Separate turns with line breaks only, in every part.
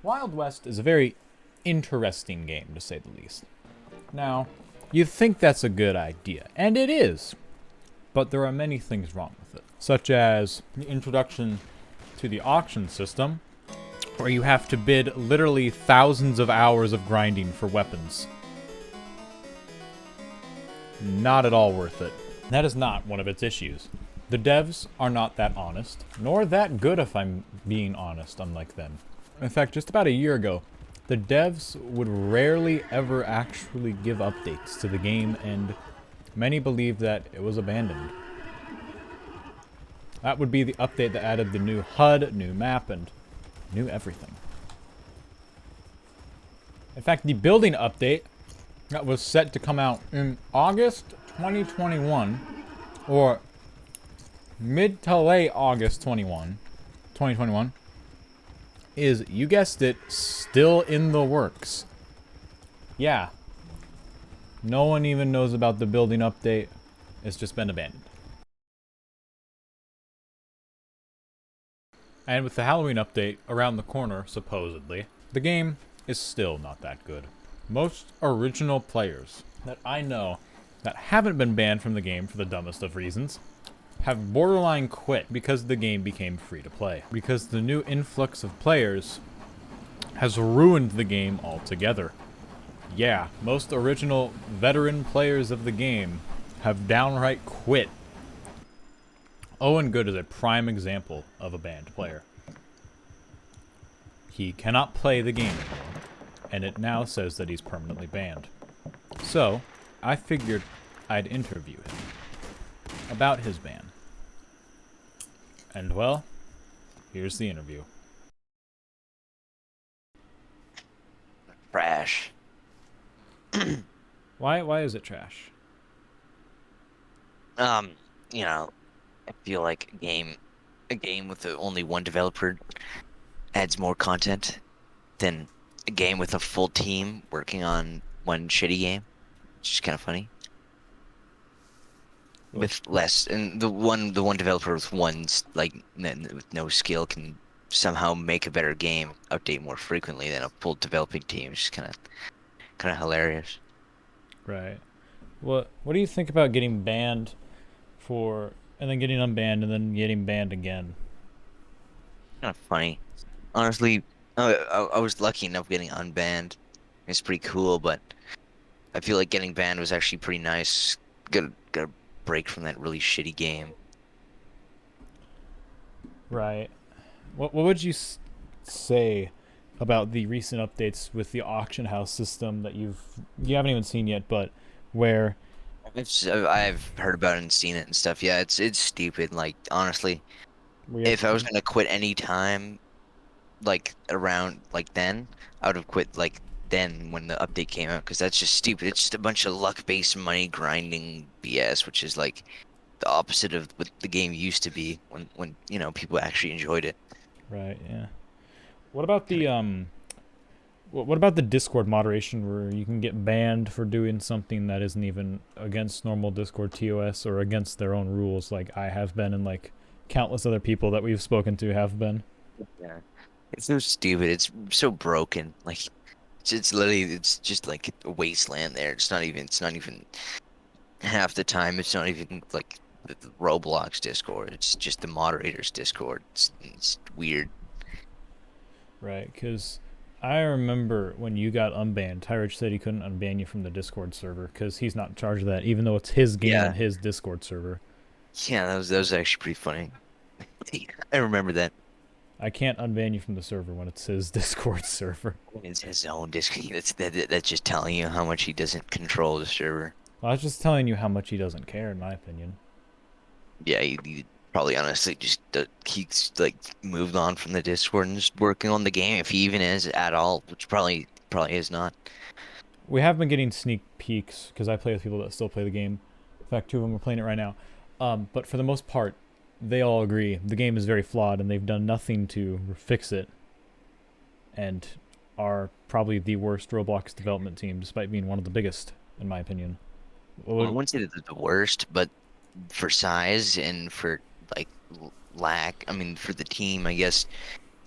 Wild West is a very interesting game, to say the least. Now, you'd think that's a good idea, and it is, but there are many things wrong with it, such as the introduction to the auction system, where you have to bid literally thousands of hours of grinding for weapons. Not at all worth it. That is not one of its issues. The devs are not that honest, nor that good if I'm being honest, unlike them. In fact, just about a year ago, the devs would rarely ever actually give updates to the game, and many believed that it was abandoned. That would be the update that added the new HUD, new map, and new everything. In fact, the building update that was set to come out in August 2021, or mid to late August 2021, is, you guessed it, still in the works. Yeah. No one even knows about the building update. It's just been abandoned. And with the Halloween update around the corner, supposedly, the game is still not that good. Most original players that I know that haven't been banned from the game for the dumbest of reasons have borderline quit because the game became free to play. Because the new influx of players has ruined the game altogether. Yeah, most original veteran players of the game have downright quit. Owen Good is a prime example of a banned player. He cannot play the game anymore, and it now says that he's permanently banned. So, I figured I'd interview him about his ban. And well, here's the interview.
Trash.
Why is it trash?
Um, I feel like a game with only one developer adds more content than a game with a full team working on one shitty game. It's just kind of funny. With less, and the one developer with with no skill can somehow make a better game, update more frequently than a full developing team. It's just kind of hilarious.
Right. What do you think about getting banned for, and then getting unbanned, and then getting banned again?
Kind of funny. Honestly, I was lucky enough getting unbanned. It's pretty cool, but I feel like getting banned was actually pretty nice. Got a break from that really shitty game.
Right. What would you say about the recent updates with the auction house system that you haven't even seen yet, but where
I've heard about it and seen it and stuff. Yeah, it's stupid. Like honestly,
we have,
if I was gonna quit any time, like around like then, I would have quit like then when the update came out because that's just stupid. It's just a bunch of luck-based money grinding BS, which is like the opposite of what the game used to be when people actually enjoyed it.
right, yeah. What about the what about the Discord moderation where you can get banned for doing something that isn't even against normal Discord TOS or against their own rules, like I have been and like countless other people that we've spoken to have been?
Yeah, it's so stupid. It's so broken. Like it's literally it's just like a wasteland there. It's not even half the time. It's not even like the Roblox Discord. It's just the moderators Discord. It's weird.
Right, because I remember when you got unbanned, Tyrich said he couldn't unban you from the Discord server because he's not in charge of that, even though it's his game
Yeah,
and his Discord server.
yeah, that was actually pretty funny. I remember that.
I can't unban you from the server when it's his Discord server.
It's his own Discord. That's just telling you how much he doesn't control the server.
Well, I was just telling you how much he doesn't care, in my opinion.
Yeah, he probably honestly just he's like moved on from the Discord and just working on the game if he even is at all, which probably is not.
We have been getting sneak peeks because I play with people that still play the game. In fact, two of them are playing it right now. But for the most part, they all agree the game is very flawed and they've done nothing to fix it, and are probably the worst Roblox development team, despite being one of the biggest, in my opinion.
Well, I wouldn't say that they're the worst, but for size and for like lack, I mean, for the team, I guess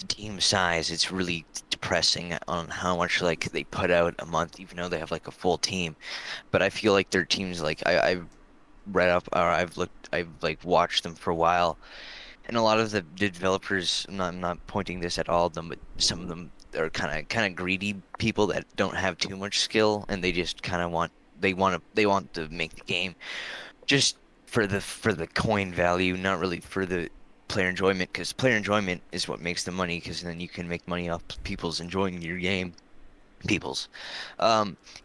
the team size, it's really depressing on how much like they put out a month, even though they have like a full team. But I feel like their teams, like I've read up or I've like watched them for a while, and a lot of the developers, I'm not pointing this at all of them, but some of them are kind of greedy people that don't have too much skill, and they just kind of want to make the game just for the coin value, not really for the player enjoyment, because player enjoyment is what makes the money, because then you can make money off people's enjoying your game. People's,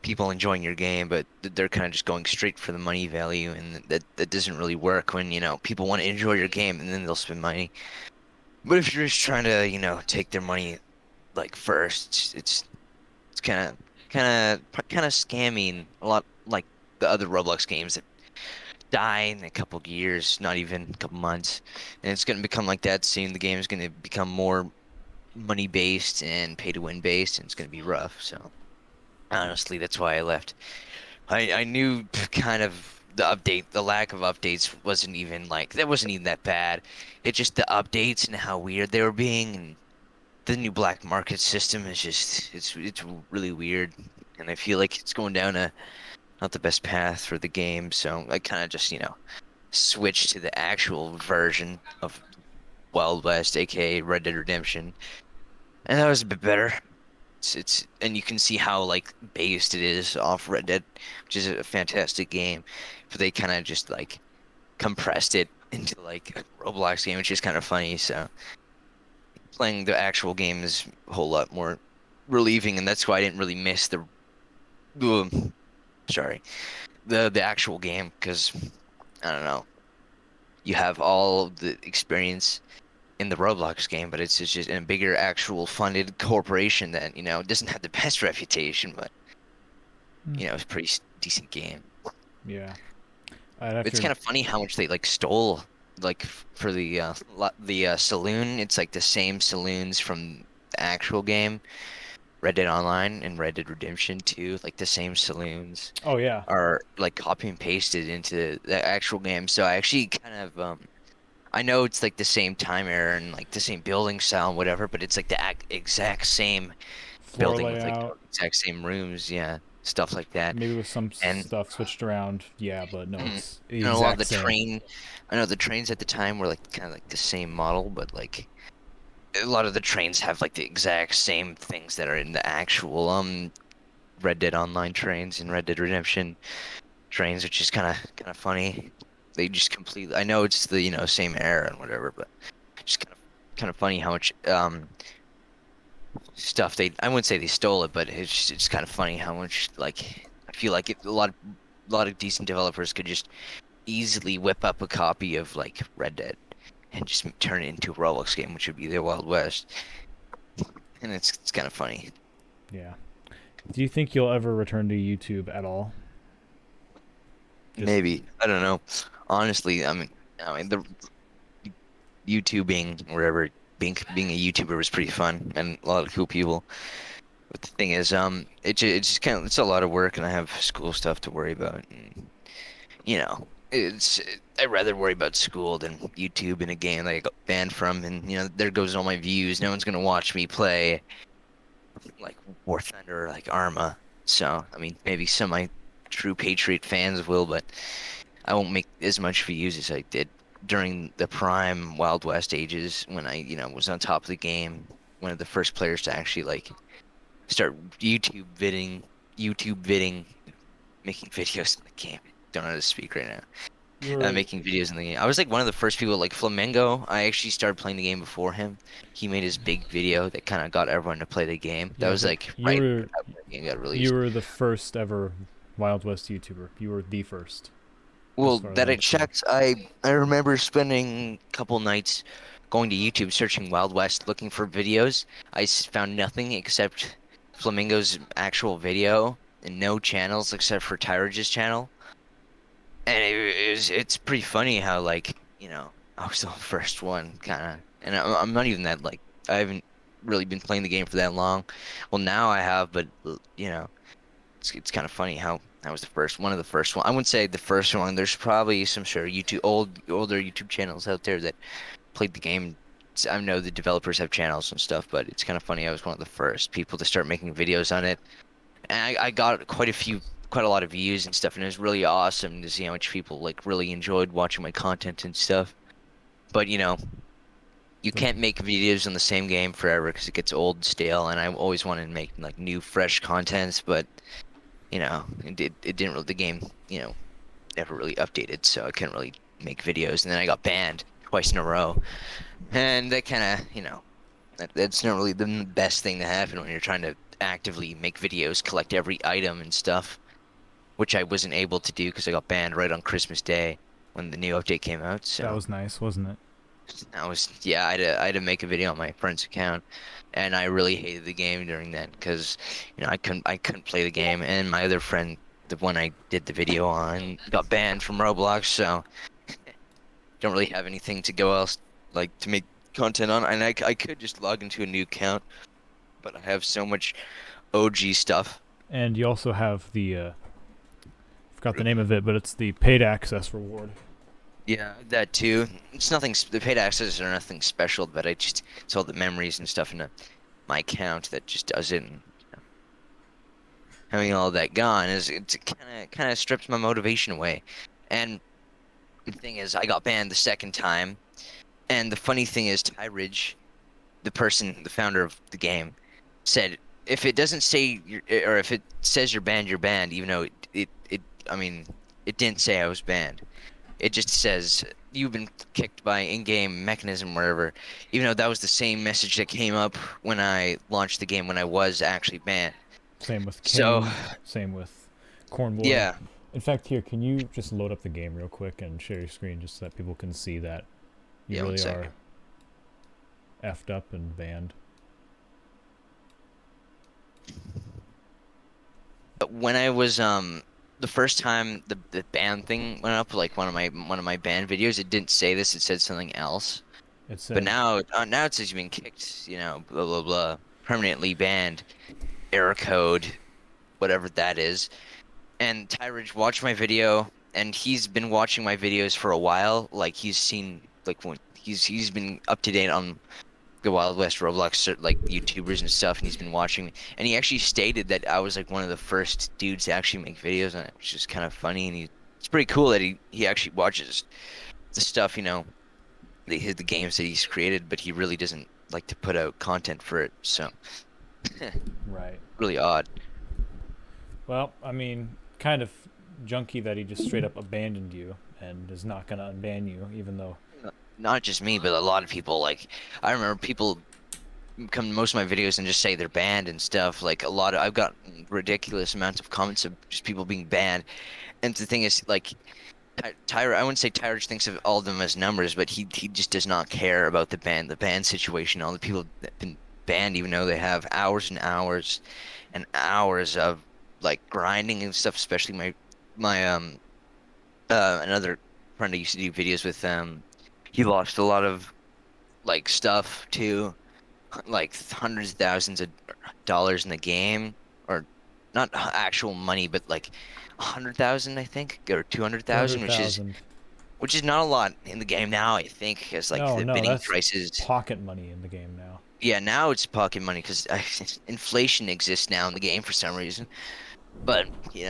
people enjoying your game, but they're kind of just going straight for the money value, and that doesn't really work when, people want to enjoy your game and then they'll spend money. But if you're just trying to, take their money like first, it's kind of scamming a lot like the other Roblox games that die in a couple of years, not even a couple months. And it's going to become like that soon. The game is going to become more money based and pay to win based, and it's going to be rough. So honestly, that's why I left. I knew kind of the lack of updates wasn't even that bad. It's just the updates and how weird they were being, and the new black market system is just it's really weird, and I feel like it's going down a not the best path for the game. So I kind of just switched to the actual version of Wild West, aka Red Dead Redemption, and that was a bit better. It's and you can see how like based it is off Red Dead, which is a fantastic game, but they kind of just like compressed it into like a Roblox game, which is kind of funny. So playing the actual game is a whole lot more relieving, and that's why I didn't really miss uh, sorry, the actual game, because I don't know, you have all of the experience in the Roblox game, but it's just in a bigger actual funded corporation that, doesn't have the best reputation, but it's a pretty decent game.
Yeah. I'd have
It's
to.
kind of funny how much they like stole like for the saloon. It's like the same saloons from the actual game, Red Dead Online and Red Dead Redemption 2, like the same saloons
Oh yeah.
are like copy and pasted into the actual game. So I actually kind of I know it's like the same time era and like the same building style and whatever, but it's like the exact same
Floor
building with like the
layout,
exact same rooms, yeah, stuff like that.
maybe with some
And
stuff switched around. Yeah, but no, it's the
a lot of
exact
the
same.
I know the trains at the time were like kind of like the same model, but like a lot of the trains have like the exact same things that are in the actual Red Dead Online trains and Red Dead Redemption trains, which is kind of funny. They just completely. I know it's the same era and whatever, but just kind of funny how much stuff I wouldn't say they stole it, but it's kind of funny how much like I feel like a lot of decent developers could just easily whip up a copy of like Red Dead and just turn it into a Roblox game, which would be their Wild West, and it's kind of funny.
Yeah. Do you think you'll ever return to YouTube at all? Just
Maybe, I don't know. Honestly, I mean the YouTubing, wherever, being a YouTuber was pretty fun and a lot of cool people. But the thing is, it's just it's a lot of work, and I have school stuff to worry about. And, I'd rather worry about school than YouTube in a game that I got banned from, and there goes all my views. No one's gonna watch me play like War Thunder or like Arma. So I mean, maybe some of my true Patriot fans will, but I won't make as much views as I did during the prime Wild West ages when I, was on top of the game, one of the first players to actually like start YouTube vidding, making videos in the game. Don't know how to speak right now.
you're
Making videos in the game. I was like one of the first people, like Flamengo. I actually started playing the game before him. He made his big video that kind of got everyone to play the game. That
yeah,
was
but
like
you
right
were
after the game got
you
released.
were the first ever Wild West YouTuber. You were the first, as
Well,
far as I
that I
understand.
checked, I remember spending a couple nights going to YouTube searching Wild West looking for videos. Found nothing except Flamingo's actual video and no channels except for Tyrage's channel. And it's pretty funny how like, I was the first one kind of, and I'm not even that like I haven't really been playing the game for that long. Well, now I have, but it's kind of funny how I was one of the first one. I wouldn't say the first one. There's probably some sort of older YouTube channels out there that played the game I know the developers have channels and stuff, but it's kind of funny. I was one of the first people to start making videos on it, and I got quite a lot of views and stuff, and it was really awesome to see how much people like really enjoyed watching my content and stuff. But you
The,
can't make videos on the same game forever because it gets old and stale, and I always wanted to make like new, fresh contents, but it didn't really the game, never really updated, so I couldn't really make videos, and then I got banned twice in a row, and that kind of, that's not really the best thing to happen when you're trying to actively make videos, collect every item and stuff, which I wasn't able to do because I got banned right on Christmas Day when the new update came out.
that
So
was nice, wasn't it?
yeah, I had to make a video on my friend's account, and I really hated the game during that because, I couldn't play the game, and my other friend, the one I did the video on, got banned from Roblox, so don't really have anything to go else like to make content on, and I could just log into a new account, but I have so much OG stuff.
And you also have the forgot the name of it, but it's the paid access reward.
Yeah, that too. It's nothing. The paid access are nothing special, but it's all the memories and stuff in my account that just does it. And having all that gone it's kind of strips my motivation away. And the thing is, I got banned the second time. And the funny thing is, Tyridge, the founder of the game, said if it doesn't say or if it says you're banned, even though I mean, it didn't say I was banned. It just says you've been kicked by in-game mechanism wherever, even though that was the same message that came up when I launched the game when I was actually banned.
Same with
So,
King. Same with Cornboy.
yeah,
In fact, here, can you just load up the game real quick and share your screen just so that people can see that you
yeah, one
really
second.
are effed up and banned?
But when I was the first time the ban thing went up, like one of my ban videos, it didn't say this. It said something else.
It
But
said,
now it says you've been kicked, blah blah blah, permanently banned, error code, whatever that is. And Tyridge watched my video, and he's been watching my videos for a while. Like he's seen like when he's been up to date on the Wild West Roblox like YouTubers and stuff, and he's been watching me. And he actually stated that I was like one of the first dudes to actually make videos on it, which is kind of funny. And it's pretty cool that he actually watches the stuff, the games that he's created, but he really doesn't like to put out content for it. So
right.
really odd.
Well, I mean, kind of junky that he just straight up abandoned you and is not going to unban you, even though.
Not just me, but a lot of people. Like I remember people come to most of my videos and just say they're banned and stuff. Like I've got ridiculous amounts of comments of just people being banned. And the thing is, like, I wouldn't say Tyler thinks of all of them as numbers, but he just does not care about the ban situation. All the people that have been banned, even though they have hours and hours and hours of like grinding and stuff. Especially my another friend I used to do videos with. He lost a lot of like stuff too, like hundreds of thousands of dollars in the game, or not actual money, but like 100,000, I think, or 200,000, which is not a lot in the game now, I think, because like
No,
the
no,
bidding
that's
prices.
pocket money in the game now.
Yeah, now it's pocket money because inflation exists now in the game for some reason. But he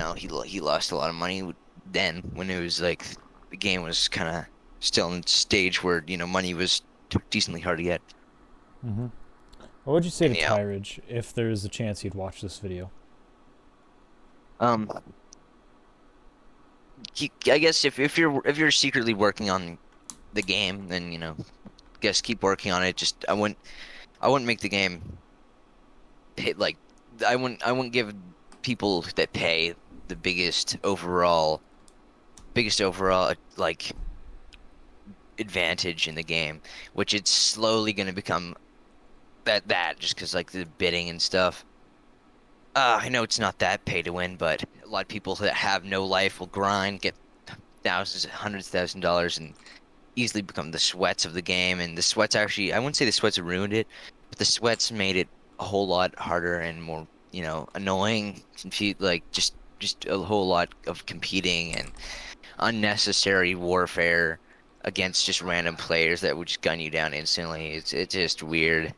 lost a lot of money then when it was like the game was kind of still in stage where money was decently hard to get.
Mm-hmm. What would you say to
Yeah.
Tyridge if there's a chance he'd watch this video?
Um, I guess if you're secretly working on the game, then guess keep working on it. Just I wouldn't make the game hit like I wouldn't give people that pay the biggest overall like advantage in the game, which it's slowly going to become that just because like the bidding and stuff. I know it's not that pay to win, but a lot of people that have no life will grind, get thousands, hundreds of thousands of dollars, and easily become the sweats of the game. And the sweats actually, I wouldn't say the sweats have ruined it, but the sweats made it a whole lot harder and more, annoying, like just a whole lot of competing and unnecessary warfare. against just random players that would just gun you down instantly. It's just weird.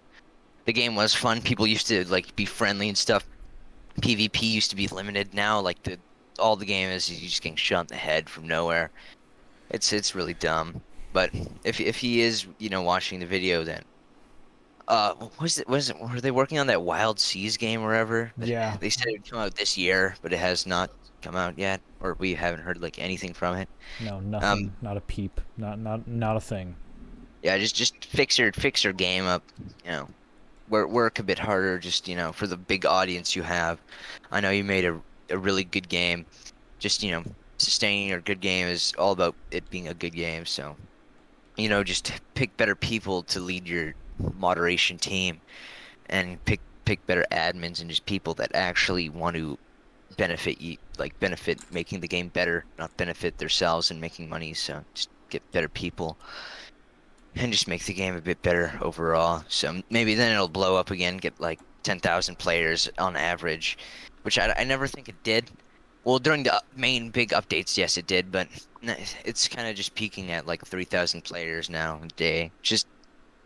The game was fun. People used to like be friendly and stuff. PvP used to be limited. Now like the all the game is you just getting shot in the head from nowhere. It's really dumb. But if he is, watching the video, then what was it were they working on that Wild Seas game or whatever?
Yeah.
They said it would come out this year, but it has not come out yet, or we haven't heard like anything from it.
No,
Um,
nothing. Not a peep. Not a thing.
yeah, just fix your game up, work a bit harder, just, for the big audience you have. I know you made a really good game. Just, sustaining your good game is all about it being a good game, so just pick better people to lead your moderation team and pick better admins and just people that actually want to benefit you, like benefit making the game better, not benefit themselves and making money. So just get better people and just make the game a bit better overall. So maybe then it'll blow up again, get like 10,000 players on average, which I never think it did. Well, during the main big updates, yes, it did, but it's kind of just peaking at like 3,000 players now a day. Just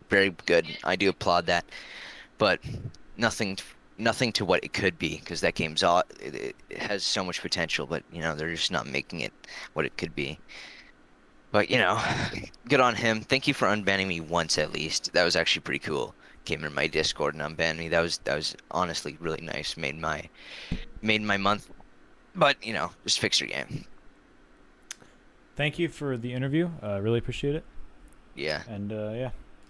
very good. I do applaud that, but nothing, nothing to what it could be because that game's all it has so much potential, but they're just not making it what it could be. But good on him. Thank you for unbanning me once at least. That was actually pretty cool. Came in my Discord and unbanned me. That was honestly really nice. Made my month. But just fix your game.
Thank you for the interview. Really appreciate it.
Yeah.
And yeah,